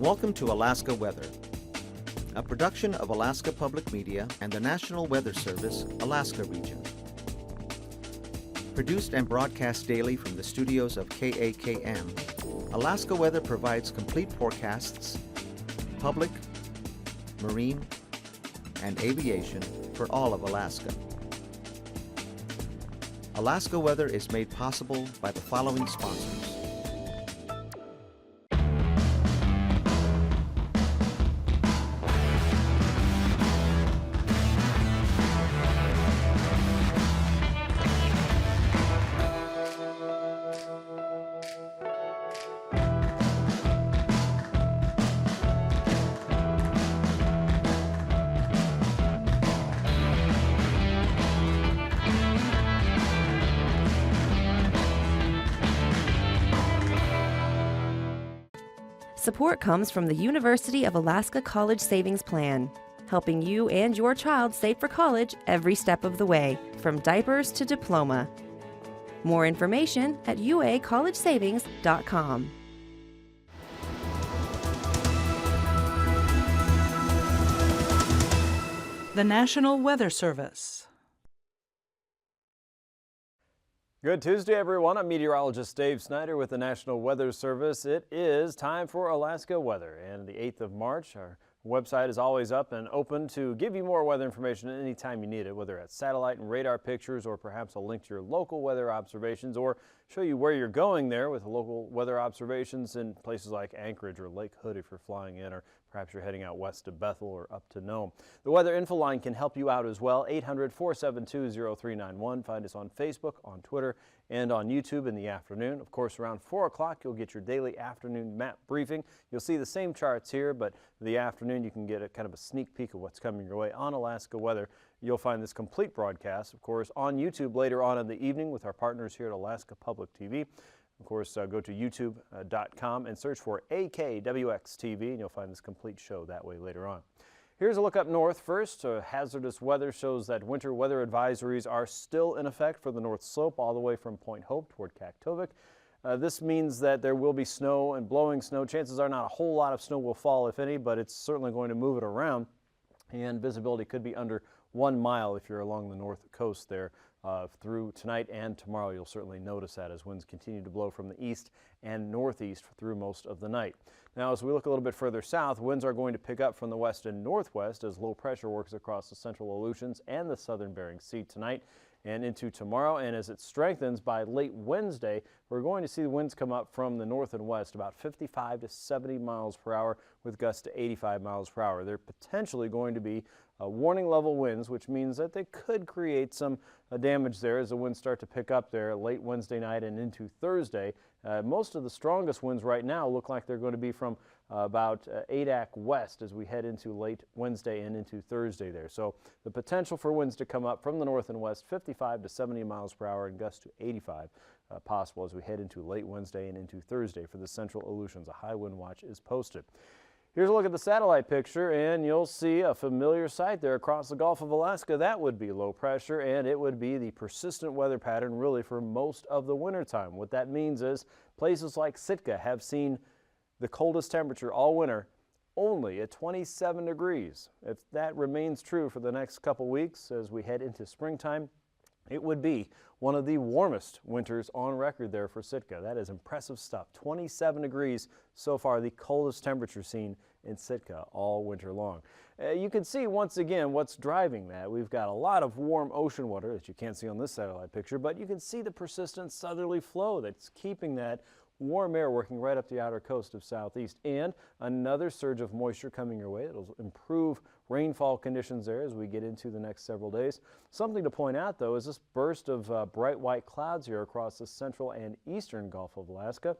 Welcome to Alaska Weather, a production of Alaska Public Media and the National Weather Service, Alaska Region. Produced and broadcast daily from the studios of KAKM, Alaska Weather provides complete forecasts, public, marine, and aviation for all of Alaska. Alaska Weather is made possible by the following sponsors. Support comes from the University of Alaska College Savings Plan, helping you and your child save for college every step of the way, from diapers to diploma. More information at uacollegesavings.com. The National Weather Service. Good Tuesday, everyone. I'm meteorologist Dave Snider with the National Weather Service. It is time for Alaska weather, and the 8th of March, our website is always up and open to give you more weather information anytime you need it, whether it's satellite and radar pictures or perhaps a link to your local weather observations, or show you where you're going there with local weather observations in places like Anchorage or Lake Hood if you're flying in, or perhaps you're heading out west to Bethel or up to Nome. The Weather Info Line can help you out as well, 800-472-0391. Find us on Facebook, on Twitter, and on YouTube in the afternoon. Of course, around 4 o'clock, you'll get your daily afternoon map briefing. You'll see the same charts here, but the afternoon you can get a kind of a sneak peek of what's coming your way on Alaska weather. You'll find this complete broadcast, of course, on YouTube later on in the evening with our partners here at Alaska Public TV. Of course, go to youtube.com and search for AKwx TV, and you'll find this complete show that way later on. Here's a look up north first. Hazardous weather shows that winter weather advisories are still in effect for the North Slope all the way from Point Hope toward Kaktovik. This means that there will be snow and blowing snow. Chances are not a whole lot of snow will fall, if any, but it's certainly going to move it around, and visibility could be under 1 mile if you're along the north coast there. Through tonight and tomorrow, you'll certainly notice that as winds continue to blow from the east and northeast through most of the night. Now, as we look a little bit further south, winds are going to pick up from the west and northwest as low pressure works across the central Aleutians and the southern Bering Sea tonight and into tomorrow. And as it strengthens by late Wednesday, we're going to see the winds come up from the north and west about 55 to 70 miles per hour with gusts to 85 miles per hour. They're potentially going to be warning level winds, which means that they could create some damage there as the winds start to pick up there late Wednesday night and into Thursday. Most of the strongest winds right now look like they're going to be from about AKwx as we head into late Wednesday and into Thursday there. So the potential for winds to come up from the north and west, 55 to 70 miles per hour and gusts to 85 possible as we head into late Wednesday and into Thursday for the central Aleutians. A high wind watch is posted. Here's a look at the satellite picture, and you'll see a familiar sight there across the Gulf of Alaska. That would be low pressure, and it would be the persistent weather pattern really for most of the wintertime. What that means is places like Sitka have seen the coldest temperature all winter only at 27 degrees. If that remains true for the next couple weeks as we head into springtime, it would be one of the warmest winters on record there for Sitka. That is impressive stuff. 27 degrees so far, the coldest temperature seen in Sitka all winter long. You can see once again what's driving that. We've got a lot of warm ocean water that you can't see on this satellite picture, but you can see the persistent southerly flow that's keeping that warm air working right up the outer coast of southeast, and another surge of moisture coming your way. It'll improve rainfall conditions there as we get into the next several days. Something to point out, though, is this burst of bright white clouds here across the central and eastern Gulf of Alaska.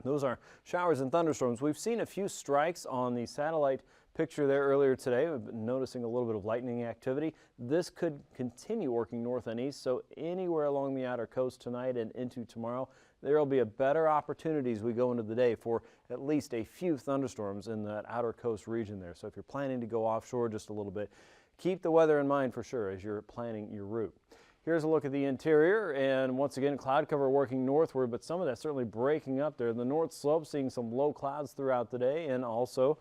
Those are showers and thunderstorms. We've seen a few strikes on the satellite picture there earlier today. We've been noticing a little bit of lightning activity. This could continue working north and east, so anywhere along the outer coast tonight and into tomorrow, there will be a better opportunity as we go into the day for at least a few thunderstorms in that outer coast region there. So if you're planning to go offshore just a little bit, keep the weather in mind for sure as you're planning your route. Here's a look at the interior, and once again, cloud cover working northward, but some of that certainly breaking up there. The north slope seeing some low clouds throughout the day, and also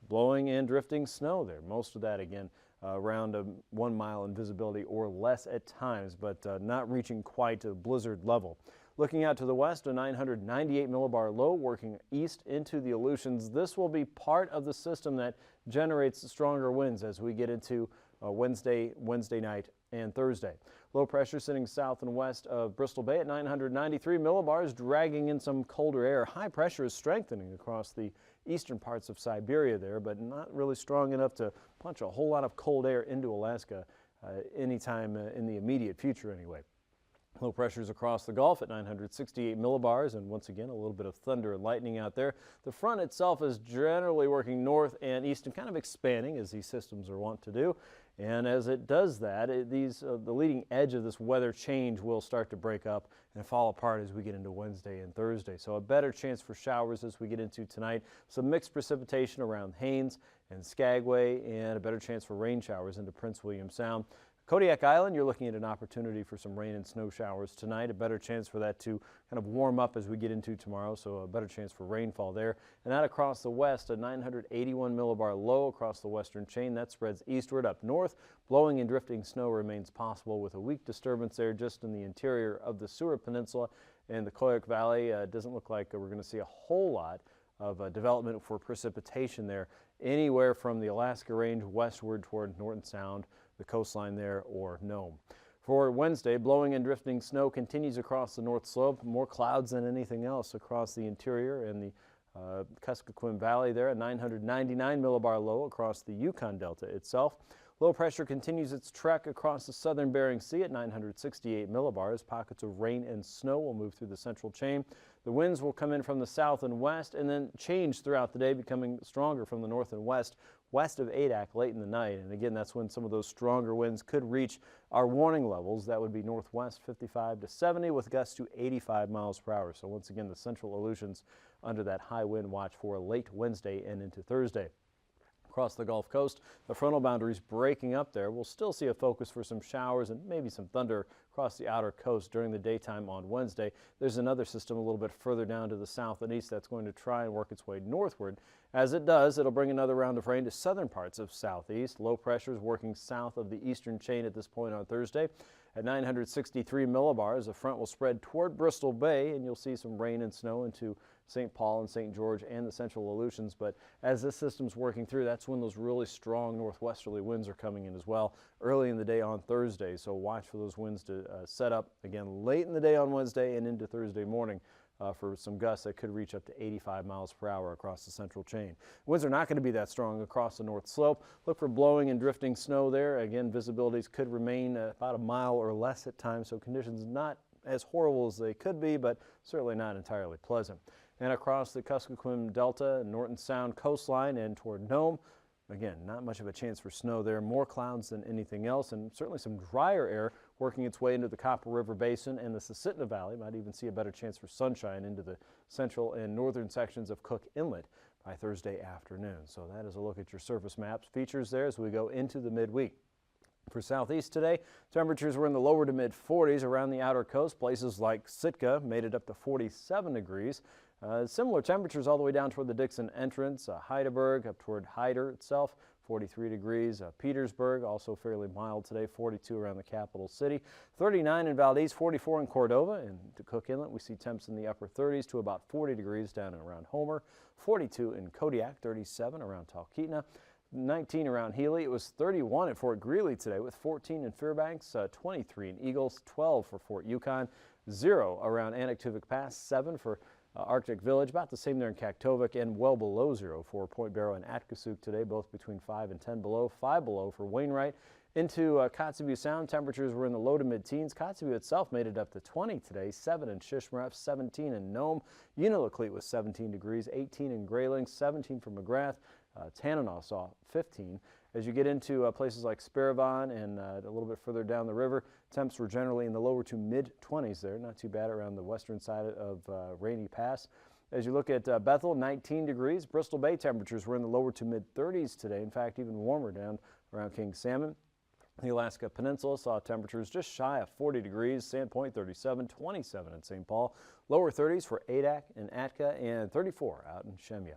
blowing and drifting snow there. Most of that, again, around 1 mile in visibility or less at times, but not reaching quite a blizzard level. Looking out to the west, a 998 millibar low working east into the Aleutians. This will be part of the system that generates stronger winds as we get into Wednesday night and Thursday. Low pressure sitting south and west of Bristol Bay at 993 millibars, dragging in some colder air. High pressure is strengthening across the eastern parts of Siberia there, but not really strong enough to punch a whole lot of cold air into Alaska anytime in the immediate future anyway. Low pressures across the Gulf at 968 millibars, and once again a little bit of thunder and lightning out there. The front itself is generally working north and east and kind of expanding as these systems are wont to do. And as it does that, the leading edge of this weather change will start to break up and fall apart as we get into Wednesday and Thursday. So a better chance for showers as we get into tonight. Some mixed precipitation around Haines and Skagway, and a better chance for rain showers into Prince William Sound. Kodiak Island, you're looking at an opportunity for some rain and snow showers tonight. A better chance for that to kind of warm up as we get into tomorrow, so a better chance for rainfall there. And out across the west, a 981 millibar low across the western chain. That spreads eastward up north. Blowing and drifting snow remains possible with a weak disturbance there just in the interior of the Seward Peninsula and the Koyuk Valley. It doesn't look like we're going to see a whole lot of development for precipitation there anywhere from the Alaska Range westward toward Norton Sound, the coastline there, or Nome. For Wednesday, blowing and drifting snow continues across the north slope. More clouds than anything else across the interior and the Kuskokwim Valley there. A 999 millibar low across the Yukon Delta itself. Low pressure continues its trek across the southern Bering Sea at 968 millibars. Pockets of rain and snow will move through the central chain. The winds will come in from the south and west and then change throughout the day, becoming stronger from the north and west of Adak late in the night. And again, that's when some of those stronger winds could reach our warning levels. That would be northwest 55 to 70 with gusts to 85 miles per hour. So once again, the central Aleutians under that high wind watch for late Wednesday and into Thursday. Across the Gulf Coast, the frontal boundaries breaking up there. We'll still see a focus for some showers and maybe some thunder across the outer coast during the daytime on Wednesday. There's another system a little bit further down to the south and east that's going to try and work its way northward. As it does, it'll bring another round of rain to southern parts of southeast. Low pressures working south of the eastern chain at this point on Thursday. At 963 millibars, the front will spread toward Bristol Bay, and you'll see some rain and snow into St. Paul and St. George and the central Aleutians. But as this system's working through, that's when those really strong northwesterly winds are coming in as well early in the day on Thursday. So watch for those winds to set up again late in the day on Wednesday and into Thursday morning for some gusts that could reach up to 85 miles per hour across the central chain. Winds are not going to be that strong across the north slope. Look for blowing and drifting snow there. Again, visibilities could remain about a mile or less at times, so conditions not as horrible as they could be, but certainly not entirely pleasant. And across the Kuskokwim Delta, Norton Sound coastline and toward Nome, again, not much of a chance for snow there. More clouds than anything else, and certainly some drier air working its way into the Copper River Basin and the Susitna Valley. Might even see a better chance for sunshine into the central and northern sections of Cook Inlet by Thursday afternoon. So that is a look at your surface maps features there as we go into the midweek. For southeast today, temperatures were in the lower to mid 40s around the outer coast. Places like Sitka made it up to 47 degrees. Similar temperatures all the way down toward the Dixon entrance. Heidelberg up toward Hyder itself, 43 degrees. Petersburg, also fairly mild today, 42 around the capital city. 39 in Valdez, 44 in Cordova. And to Cook Inlet, we see temps in the upper 30s to about 40 degrees down and around Homer. 42 in Kodiak, 37 around Talkeetna. 19 around Healy. It was 31 at Fort Greely today with 14 in Fairbanks, 23 in Eagles, 12 for Fort Yukon, 0 around Anaktuvuk Pass, 7 for Arctic Village, about the same there in Kaktovik, and well below 0 for Point Barrow and Atkasuk today, both between 5 and 10 below, 5 below for Wainwright. Into Kotzebue Sound, temperatures were in the low to mid-teens. Kotzebue itself made it up to 20 today, 7 in Shishmaref, 17 in Nome. Unalakleet was 17 degrees, 18 in Grayling, 17 for McGrath. Tanana saw 15. As you get into places like Spiravon and a little bit further down the river, temps were generally in the lower to mid-20s there. Not too bad around the western side of Rainy Pass. As you look at Bethel, 19 degrees. Bristol Bay temperatures were in the lower to mid-30s today. In fact, even warmer down around King Salmon. The Alaska Peninsula saw temperatures just shy of 40 degrees, Sandpoint 37, 27 in St. Paul, lower 30s for Adak and Atka, and 34 out in Shemya.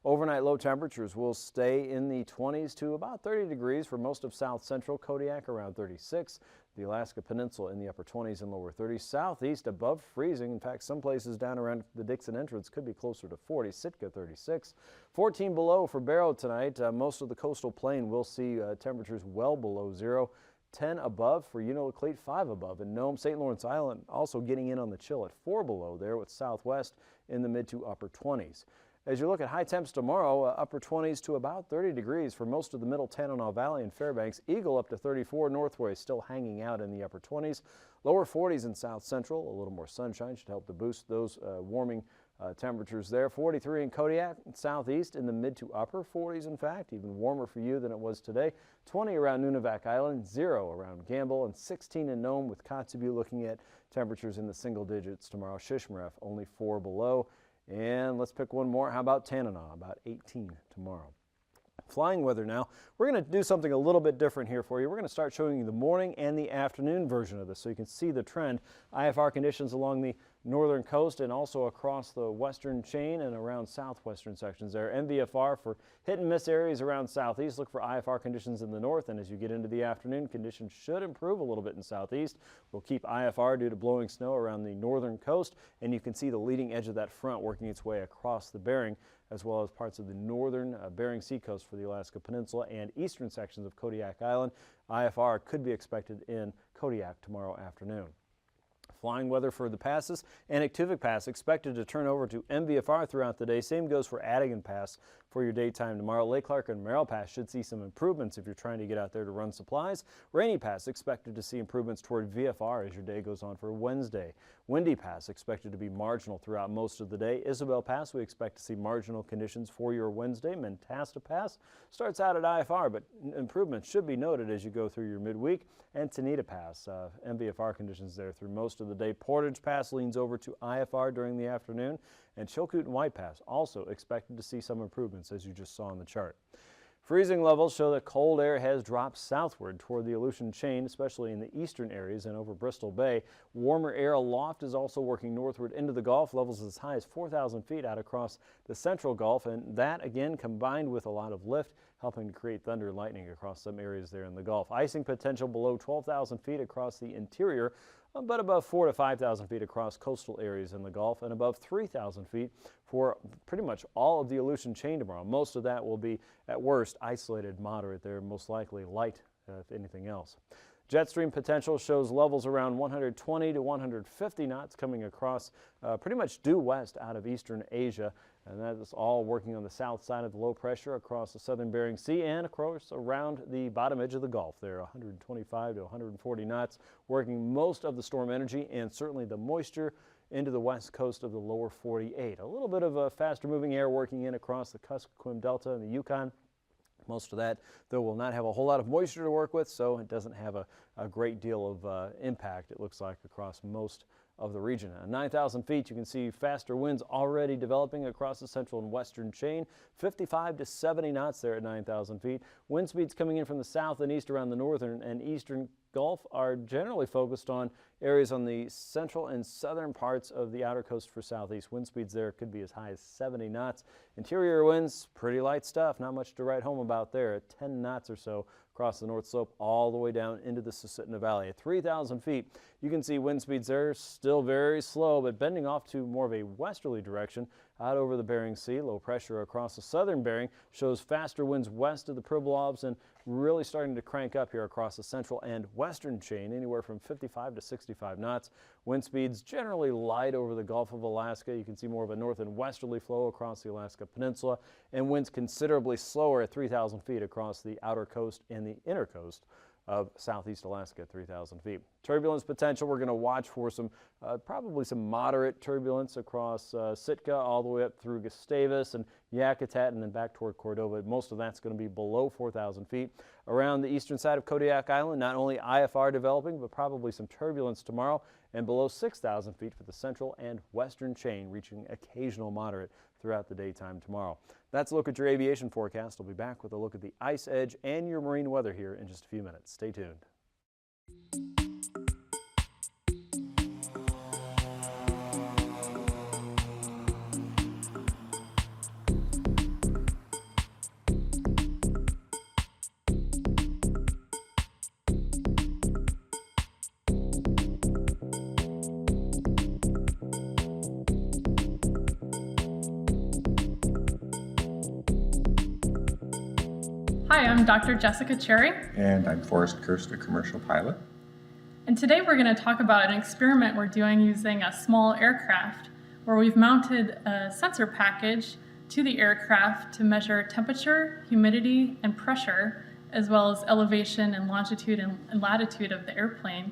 Overnight low temperatures will stay in the 20s to about 30 degrees for most of south central Kodiak, around 36. The Alaska Peninsula in the upper 20s and lower 30s. Southeast above freezing. In fact, some places down around the Dixon entrance could be closer to 40. Sitka 36. 14 below for Barrow tonight. Most of the coastal plain will see temperatures well below zero. 10 above for Unalakleet, 5 above in Nome. St. Lawrence Island also getting in on the chill at 4 below there, with southwest in the mid to upper 20s. As you look at high temps tomorrow, upper 20s to about 30 degrees for most of the middle Tanana Valley and Fairbanks. Eagle up to 34. Northway still hanging out in the upper 20s. Lower 40s in south central. A little more sunshine should help to boost those warming temperatures there. 43 in Kodiak, southeast in the mid to upper 40s, in fact, even warmer for you than it was today. 20 around Nunivak Island, 0 around Gamble, and 16 in Nome, with Kotzebue looking at temperatures in the single digits tomorrow. Shishmaref only 4 below. And let's pick one more. How about Tanana? About 18 tomorrow. Flying weather now. We're going to do something a little bit different here for you. We're going to start showing you the morning and the afternoon version of this so you can see the trend. IFR conditions along the northern coast and also across the western chain and around southwestern sections there. MVFR for hit and miss areas around southeast. Look for IFR conditions in the north, and as you get into the afternoon, conditions should improve a little bit in southeast. We'll keep IFR due to blowing snow around the northern coast, and you can see the leading edge of that front working its way across the Bering, as well as parts of the northern Bering Sea coast for the Alaska Peninsula and eastern sections of Kodiak Island. IFR could be expected in Kodiak tomorrow afternoon. Flying weather for the passes. Anaktuvuk Pass expected to turn over to MVFR throughout the day. Same goes for Adigan Pass for your daytime tomorrow. Lake Clark and Merrill Pass should see some improvements if you're trying to get out there to run supplies. Rainy Pass expected to see improvements toward VFR as your day goes on for Wednesday. Windy Pass expected to be marginal throughout most of the day. Isabel Pass, we expect to see marginal conditions for your Wednesday. Mentasta Pass starts out at IFR, but improvements should be noted as you go through your midweek. And Tanita Pass, MVFR conditions there through most of the day. Portage Pass leans over to IFR during the afternoon. And Chilkoot and White Pass also expected to see some improvements as you just saw on the chart. Freezing levels show that cold air has dropped southward toward the Aleutian chain, especially in the eastern areas and over Bristol Bay. Warmer air aloft is also working northward into the Gulf, levels as high as 4,000 feet out across the central Gulf, and that again combined with a lot of lift helping to create thunder and lightning across some areas there in the Gulf. Icing potential below 12,000 feet across the interior, but above 4,000 to 5,000 feet across coastal areas in the Gulf, and above 3,000 feet for pretty much all of the Aleutian chain tomorrow. Most of that will be, at worst, isolated moderate there, most likely light, if anything else. Jet stream potential shows levels around 120 to 150 knots coming across pretty much due west out of eastern Asia. And that is all working on the south side of the low pressure across the southern Bering Sea and, of course, around the bottom edge of the Gulf there, 125 to 140 knots, working most of the storm energy and certainly the moisture into the west coast of the lower 48. A little bit of a faster moving air working in across the Kuskokwim Delta and the Yukon. Most of that, though, will not have a whole lot of moisture to work with, so it doesn't have a great deal of impact, it looks like, across most of the region. At 9,000 feet, you can see faster winds already developing across the central and western chain, 55 to 70 knots there at 9,000 feet. Wind speeds coming in from the south and east around the northern and eastern Gulf are generally focused on areas on the central and southern parts of the outer coast for southeast. Wind speeds there could be as high as 70 knots. Interior winds, pretty light stuff, not much to write home about there, at 10 knots or so across the north slope all the way down into the Susitna Valley. At 3,000 feet, you can see wind speeds there still very slow, but bending off to more of a westerly direction out over the Bering Sea. Low pressure across the southern Bering shows faster winds west of the Pribilofs and really starting to crank up here across the central and western chain, anywhere from 55 to 65 knots. Wind speeds generally light over the Gulf of Alaska. You can see more of a north and westerly flow across the Alaska Peninsula, and winds considerably slower at 3,000 feet across the outer coast and the inner coast of southeast Alaska at 3,000 feet. Turbulence potential, we're going to watch for some probably some moderate turbulence across Sitka all the way up through Gustavus, and Yakutat and then back toward Cordova. Most of that's going to be below 4,000 feet. Around the eastern side of Kodiak Island, not only IFR developing, but probably some turbulence tomorrow, and below 6,000 feet for the central and western chain, reaching occasional moderate throughout the daytime tomorrow. That's a look at your aviation forecast. We'll be back with a look at the ice edge and your marine weather here in just a few minutes. Stay tuned. Hi, I'm Dr. Jessica Cherry. And I'm Forrest Kirst, a commercial pilot. And today we're going to talk about an experiment we're doing using a small aircraft where we've mounted a sensor package to the aircraft to measure temperature, humidity, and pressure, as well as elevation and longitude and latitude of the airplane.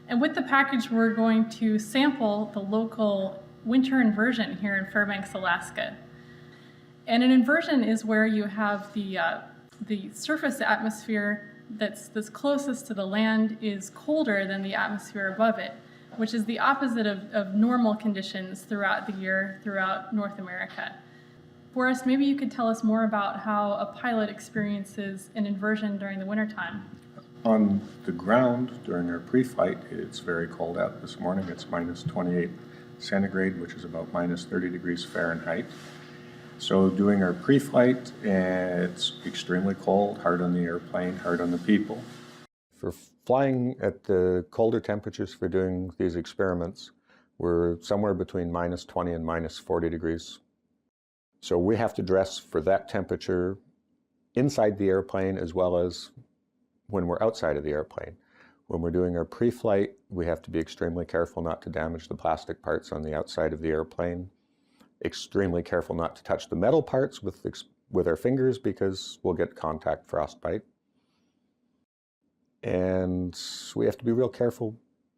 And with the package, we're going to sample the local winter inversion here in Fairbanks, Alaska. And an inversion is where you have the surface atmosphere that's closest to the land is colder than the atmosphere above it, which is the opposite of normal conditions throughout the year throughout North America. Forrest, maybe you could tell us more about how a pilot experiences an inversion during the wintertime. On the ground during our pre-flight, it's very cold out this morning. It's minus 28 centigrade, which is about minus 30 degrees Fahrenheit. So doing our pre-flight, it's extremely cold, hard on the airplane, hard on the people. For flying at the colder temperatures for doing these experiments, we're somewhere between minus 20 and minus 40 degrees. So we have to dress for that temperature inside the airplane as well as when we're outside of the airplane. When we're doing our pre-flight, we have to be extremely careful not to damage the plastic parts on the outside of the airplane. Extremely careful not to touch the metal parts with our fingers because we'll get contact frostbite. And we have to be real careful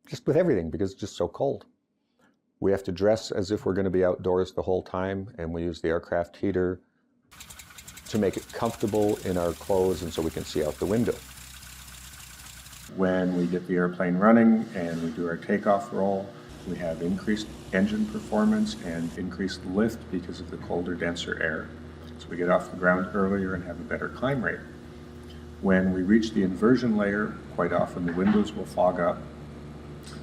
just with everything because it's just so cold. We have to dress as if we're going to be outdoors the whole time, and we use the aircraft heater to make it comfortable in our clothes and so we can see out the window. When we get the airplane running and we do our takeoff roll, we have increased engine performance and increased lift because of the colder, denser air. So we get off the ground earlier and have a better climb rate. When we reach the inversion layer, quite often the windows will fog up.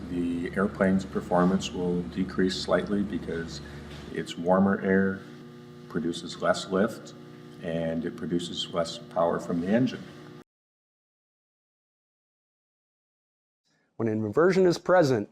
The airplane's performance will decrease slightly because it's warmer air, produces less lift, and it produces less power from the engine. When an inversion is present,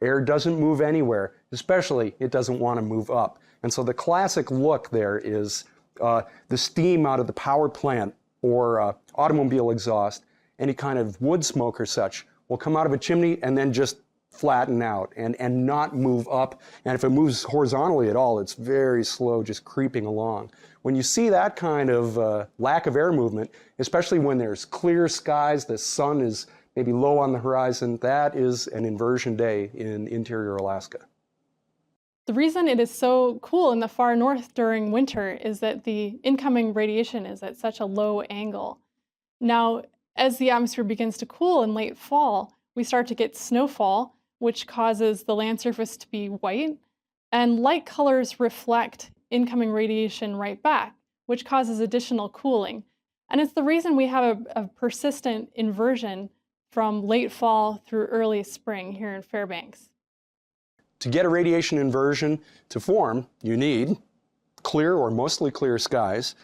air doesn't move anywhere, especially it doesn't want to move up. And so the classic look there is the steam out of the power plant or automobile exhaust, any kind of wood smoke or such, will come out of a chimney and then just flatten out and not move up. And if it moves horizontally at all, it's very slow, just creeping along. When you see that kind of lack of air movement, especially when there's clear skies, the sun is maybe low on the horizon, that is an inversion day in interior Alaska. The reason it is so cool in the far north during winter is that the incoming radiation is at such a low angle. Now, as the atmosphere begins to cool in late fall, we start to get snowfall, which causes the land surface to be white, and light colors reflect incoming radiation right back, which causes additional cooling. And it's the reason we have a persistent inversion from late fall through early spring here in Fairbanks. To get a radiation inversion to form, you need clear or mostly clear skies.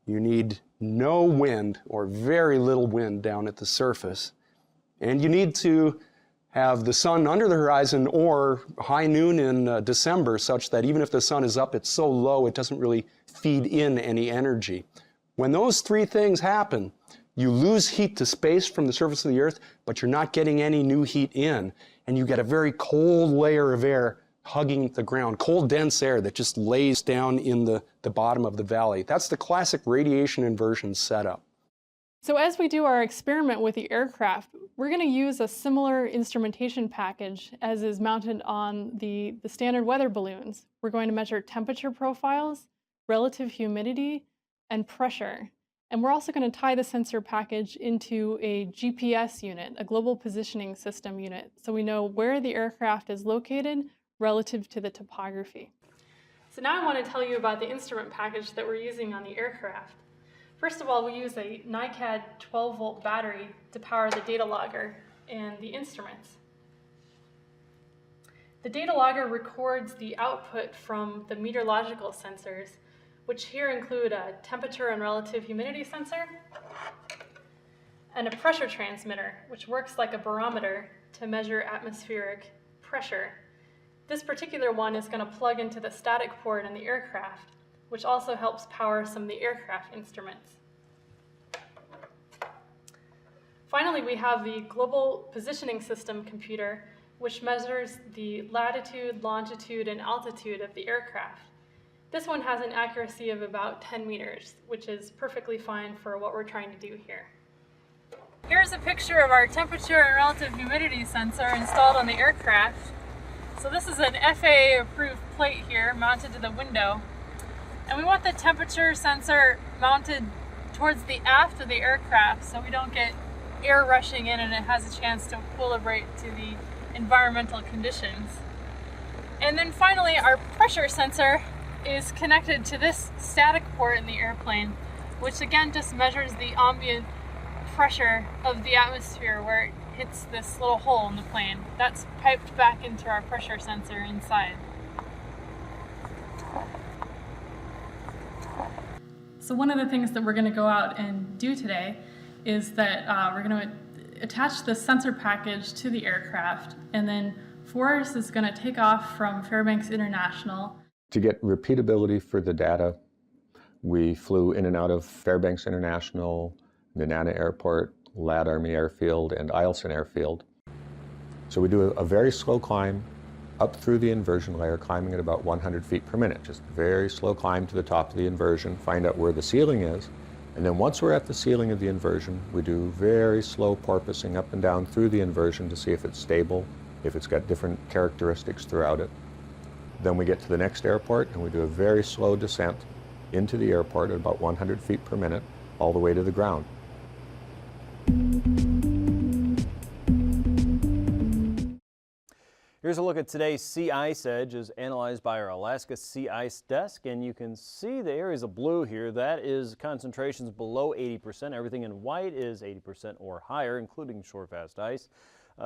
You need no wind or very little wind down at the surface. And you need to have the sun under the horizon or high noon in December such that even if the sun is up, it's so low it doesn't really feed in any energy. When those three things happen, you lose heat to space from the surface of the Earth, but you're not getting any new heat in. And you get a very cold layer of air hugging the ground, cold, dense air that just lays down in the bottom of the valley. That's the classic radiation inversion setup. So as we do our experiment with the aircraft, we're going to use a similar instrumentation package as is mounted on the standard weather balloons. We're going to measure temperature profiles, relative humidity, and pressure. And we're also going to tie the sensor package into a GPS unit, a global positioning system unit, so we know where the aircraft is located relative to the topography. So now I want to tell you about the instrument package that we're using on the aircraft. First of all, we use a NiCad 12-volt battery to power the data logger and the instruments. The data logger records the output from the meteorological sensors, which here include a temperature and relative humidity sensor and a pressure transmitter, which works like a barometer to measure atmospheric pressure. This particular one is going to plug into the static port in the aircraft, which also helps power some of the aircraft instruments. Finally, we have the Global Positioning System computer, which measures the latitude, longitude, and altitude of the aircraft. This one has an accuracy of about 10 meters, which is perfectly fine for what we're trying to do here. Here's a picture of our temperature and relative humidity sensor installed on the aircraft. So this is an FAA approved plate here mounted to the window. And we want the temperature sensor mounted towards the aft of the aircraft so we don't get air rushing in and it has a chance to equilibrate to the environmental conditions. And then finally, our pressure sensor is connected to this static port in the airplane, which again just measures the ambient pressure of the atmosphere where it hits this little hole in the plane. That's piped back into our pressure sensor inside. So one of the things that we're going to go out and do today is that we're going to attach the sensor package to the aircraft, and then Forrest is going to take off from Fairbanks International. To get repeatability for the data, we flew in and out of Fairbanks International, Nenana Airport, Ladd Army Airfield, and Eielson Airfield. So we do a very slow climb up through the inversion layer, climbing at about 100 feet per minute. Just very slow climb to the top of the inversion, find out where the ceiling is, and then once we're at the ceiling of the inversion, we do very slow porpoising up and down through the inversion to see if it's stable, if it's got different characteristics throughout it. Then we get to the next airport and we do a very slow descent into the airport at about 100 feet per minute, all the way to the ground. Here's a look at today's sea ice edge as analyzed by our Alaska Sea Ice Desk, and you can see the areas of blue here. That is concentrations below 80%. Everything in white is 80% or higher, including shorefast ice.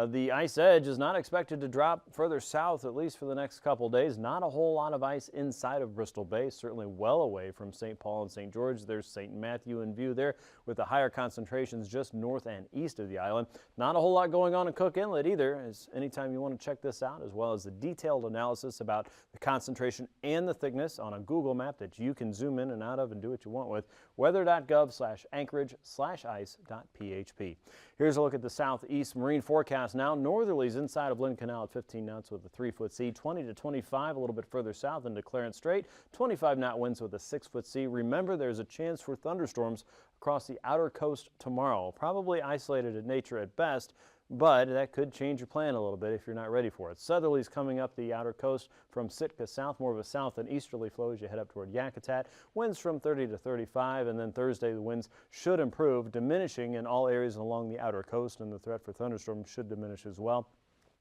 The ice edge is not expected to drop further south, at least for the next couple days. Not a whole lot of ice inside of Bristol Bay, certainly well away from St. Paul and St. George. There's St. Matthew in view there with the higher concentrations just north and east of the island. Not a whole lot going on in Cook Inlet either, as anytime you want to check this out, as well as the detailed analysis about the concentration and the thickness on a Google map that you can zoom in and out of and do what you want with. Weather.gov/Anchorage/ice.php. Here's a look at the southeast marine forecast now. Northerlies inside of Lynn Canal at 15 knots with a 3-foot sea, 20 to 25 a little bit further south into Clarence Strait, 25-knot winds with a 6-foot sea. Remember, there's a chance for thunderstorms across the outer coast tomorrow. Probably isolated in nature at best, but that could change your plan a little bit if you're not ready for it. Southerlies coming up the outer coast from Sitka south, more of a south and easterly flow as you head up toward Yakutat. Winds from 30 to 35, and then Thursday the winds should improve, diminishing in all areas along the outer coast, and the threat for thunderstorms should diminish as well.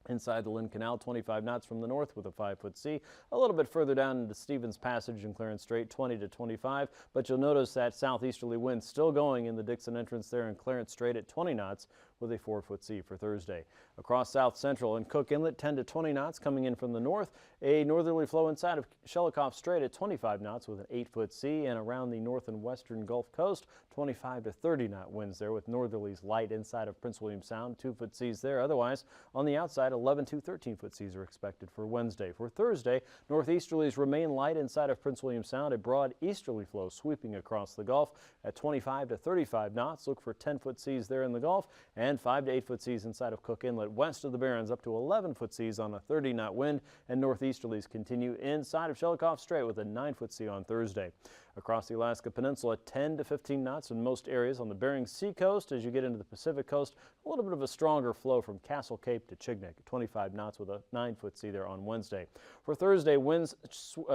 Inside the Lynn Canal, 25 knots from the north with a 5-foot sea. A little bit further down into Stevens Passage and Clarence Strait, 20 to 25. But you'll notice that southeasterly wind still going in the Dixon entrance there in Clarence Strait at 20 knots with a 4-foot sea for Thursday. Across south central and Cook Inlet, 10 to 20 knots coming in from the north. A northerly flow inside of Shelikof Strait at 25 knots with an 8-foot sea, and around the north and western Gulf Coast, 25 to 30 knot winds there with northerlies light inside of Prince William Sound, 2-foot seas there. Otherwise, on the outside, 11 to 13-foot seas are expected for Wednesday. For Thursday, northeasterlies remain light inside of Prince William Sound. A broad easterly flow sweeping across the Gulf at 25 to 35 knots. Look for 10-foot seas there in the Gulf, and 5 to 8-foot seas inside of Cook Inlet. West of the Barrens up to 11-foot seas on a 30-knot wind, and northeasterlies continue inside of Shelikof Strait with a 9-foot sea on Thursday. Across the Alaska Peninsula, 10 to 15 knots in most areas. On the Bering Sea coast, as you get into the Pacific coast, a little bit of a stronger flow from Castle Cape to Chignik, 25 knots with a 9-foot sea there on Wednesday. For Thursday, winds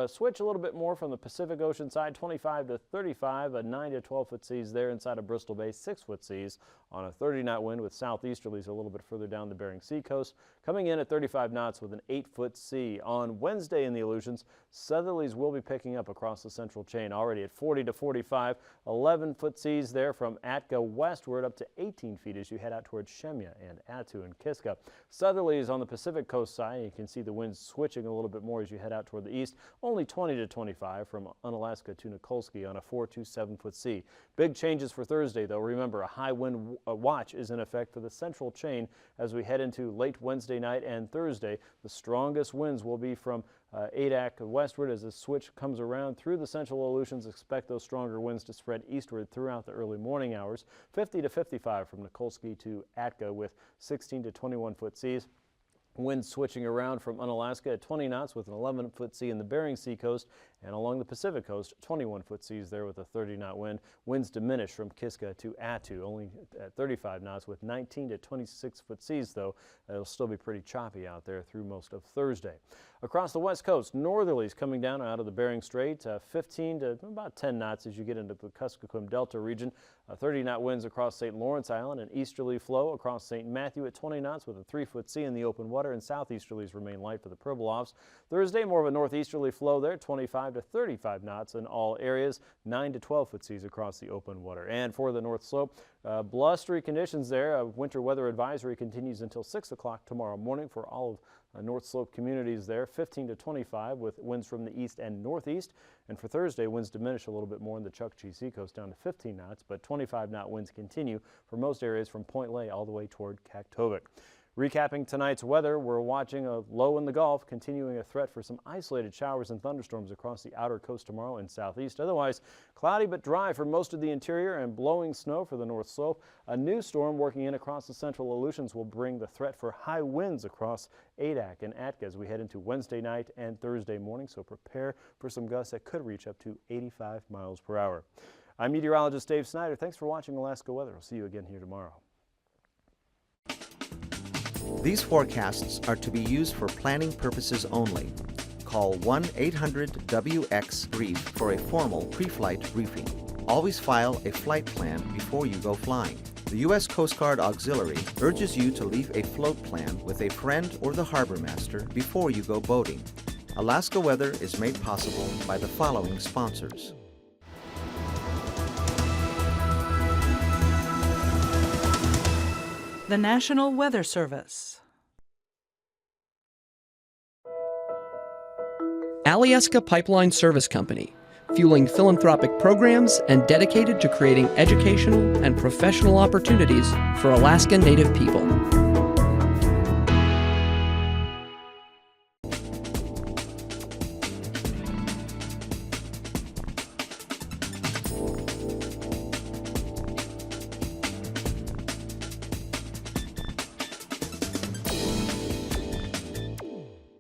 switch a little bit more from the Pacific Ocean side, 25 to 35, a 9 to 12-foot seas there inside of Bristol Bay, 6-foot seas on a 30-knot wind with southeasterlies a little bit further down the Bering Sea coast, coming in at 35 knots with an 8-foot sea. On Wednesday in the Aleutians, southerlies will be picking up across the central chain, already at 40 to 45, 11-foot seas there from Atka westward up to 18 feet as you head out towards Shemya and Attu and Kiska. Southerlies on the Pacific coast side, you can see the winds switching a little bit more as you head out toward the east, only 20 to 25 from Unalaska to Nikolsky on a 4 to 7-foot sea. Big changes for Thursday, though. Remember, a high wind watch is in effect for the central chain as we head into late Wednesday night and Thursday. The strongest winds will be from Adak westward as the switch comes around through the central Aleutians. Expect those stronger winds to spread eastward throughout the early morning hours. 50 to 55 from Nikolsky to Atka with 16 to 21-foot seas. Winds switching around from Unalaska at 20 knots with an 11-foot sea in the Bering Sea coast, and along the Pacific coast, 21-foot seas there with a 30-knot wind. Winds diminish from Kiska to Attu, only at 35 knots with 19 to 26-foot seas, though. It'll still be pretty choppy out there through most of Thursday. Across the west coast, northerlies coming down out of the Bering Strait, 15 to about 10 knots as you get into the Kuskokwim Delta region. 30-knot winds across St. Lawrence Island, an easterly flow across St. Matthew at 20 knots with a 3-foot sea in the open water, and southeasterlies remain light for the Pribilofs. Thursday, more of a northeasterly flow there, 25 to 35 knots in all areas, 9 to 12-foot seas across the open water. And for the North Slope, blustery conditions there. A winter weather advisory continues until 6 o'clock tomorrow morning for all of North Slope communities there, 15 to 25 with winds from the east and northeast. And for Thursday, winds diminish a little bit more in the Chukchi Seacoast down to 15 knots, but 25-knot winds continue for most areas from Point Lay all the way toward Kaktovik. Recapping tonight's weather, we're watching a low in the Gulf, continuing a threat for some isolated showers and thunderstorms across the outer coast tomorrow and southeast. Otherwise, cloudy but dry for most of the interior and blowing snow for the North Slope. A new storm working in across the central Aleutians will bring the threat for high winds across Adak and Atka as we head into Wednesday night and Thursday morning, so prepare for some gusts that could reach up to 85 miles per hour. I'm meteorologist Dave Snider. Thanks for watching Alaska Weather. I'll see you again here tomorrow. These forecasts are to be used for planning purposes only. Call 1-800-WX-BRIEF for a formal pre-flight briefing. Always file a flight plan before you go flying. The U.S. Coast Guard Auxiliary urges you to leave a float plan with a friend or the harbor master before you go boating. Alaska Weather is made possible by the following sponsors. The National Weather Service. Alyeska Pipeline Service Company, fueling philanthropic programs and dedicated to creating educational and professional opportunities for Alaska Native people.